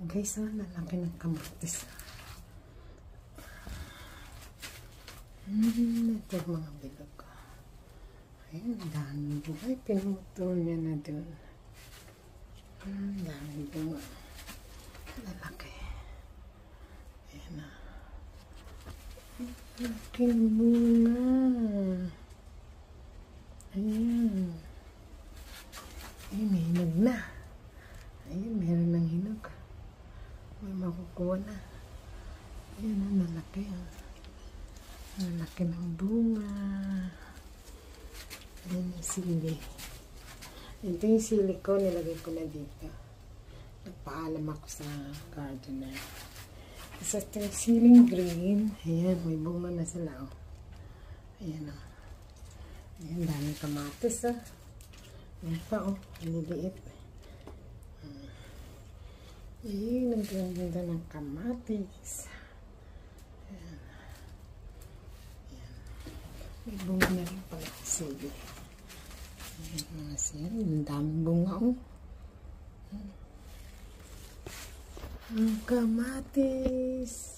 Guys, lalaki ng kamatis. Ito yung mga bilog. Ayun, dami bunga. Ay, pinutol niya na dun. Dami bunga. Lalaki. Ayan na. Laking bunga. Ayan. Ay, may hinog na. Ayun, meron ng hinog. May makukuha na. Ayan na, nalaki. Nalaki ng bunga. Ayan yung sili. Ito yung sili ko, nilagay ko na dito. Nagpaalam ako sa gardener. Isa ito yung siling green. Ayan, may bunga na sila. Oh. Ayan o. Ayan, daming kamatis. Oh. Ayan pa o. Nililiit. Ayan, ang ganda ng kamatis. Ayan. Ayan. May bunga na rin pala sili. Ayan mga sili. Ang daming bunga o. Ang kamatis.